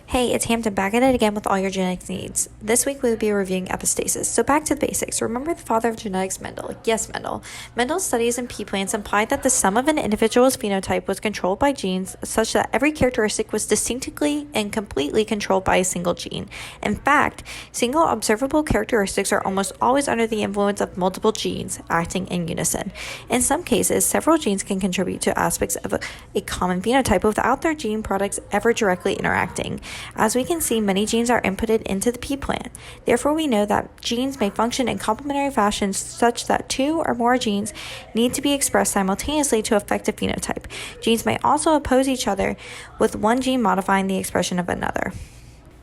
Hey, it's Hampton back at it again with all your genetics needs. This week we'll be reviewing epistasis. So back to the basics. Remember the father of genetics, Mendel? Yes, Mendel. Mendel's studies in pea plants implied that the sum of an individual's phenotype was controlled by genes such that every characteristic was distinctly and completely controlled by a single gene. In fact, single observable characteristics are almost always under the influence of multiple genes acting in unison. In some cases, several genes can contribute to aspects of a common phenotype without their gene products ever directly interacting. As we can see, many genes are inputted into the pea plant. Therefore, we know that genes may function in complementary fashion such that two or more genes need to be expressed simultaneously to affect a phenotype. Genes may also oppose each other, with one gene modifying the expression of another.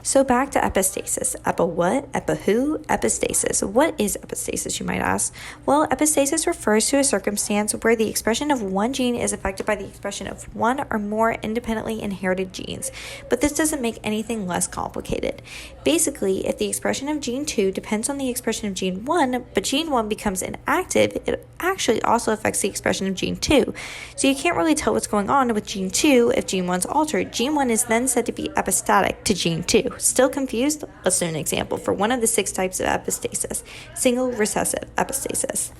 So back to epistasis. Epi what? Epi who? Epistasis. What is epistasis, you might ask? Well, epistasis refers to a circumstance where the expression of one gene is affected by the expression of one or more independently inherited genes. But this doesn't make anything less complicated. Basically, if the expression of gene 2 depends on the expression of gene 1, but gene 1 becomes inactive, it actually also affects the expression of gene 2. So you can't really tell what's going on with gene 2 if gene 1 is altered. Gene 1 is then said to be epistatic to gene 2. Still confused? Let's do an example for one of the 6 types of epistasis, single recessive epistasis.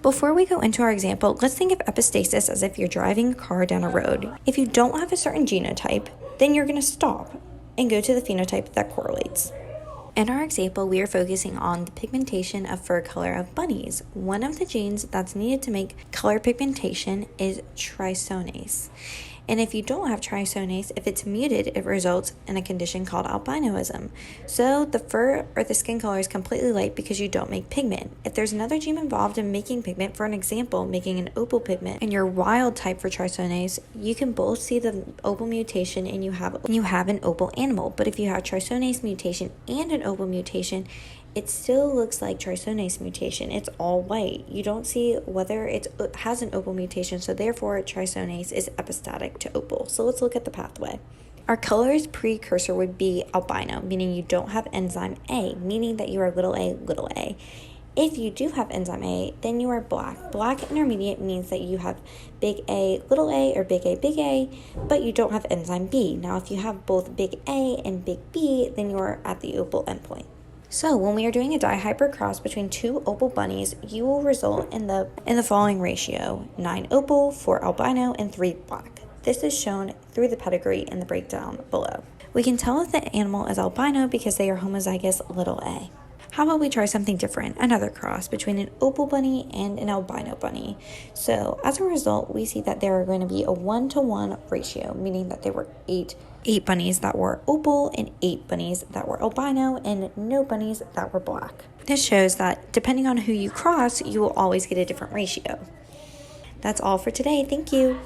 Before we go into our example, let's think of epistasis as if you're driving a car down a road. If you don't have a certain genotype, then you're going to stop and go to the phenotype that correlates. In our example, we are focusing on the pigmentation of fur color of bunnies. One of the genes that's needed to make color pigmentation is trisomase. And if you don't have trisomase, if it's muted, it results in a condition called albinoism. So the fur or the skin color is completely light because you don't make pigment. If there's another gene involved in making pigment, for an example, making an opal pigment, and you're wild type for trisomase, you can both see the opal mutation and you have an opal animal. But if you have trisomase mutation and an opal mutation, it still looks like trisomase mutation. It's all white. You don't see whether it has an opal mutation, so therefore trisomase is epistatic to opal. So let's look at the pathway. Our color's precursor would be albino, meaning you don't have enzyme A, meaning that you are little a. If you do have enzyme A, then you are black. Black intermediate means that you have big A, little a, or big A, but you don't have enzyme B. Now, if you have both big A and big B, then you are at the opal endpoint. So when we are doing a dihybrid cross between 2 opal bunnies, you will result in the following ratio: 9 opal, 4 albino, and 3 black. This is shown through the pedigree in the breakdown below. We can tell if the animal is albino because they are homozygous little a. How about we try something different, another cross between an opal bunny and an albino bunny. So as a result, we see that there are going to be a 1-to-1 ratio, meaning that there were 8 bunnies that were opal and 8 bunnies that were albino and no bunnies that were black. This shows that depending on who you cross, you will always get a different ratio. That's all for today. Thank you.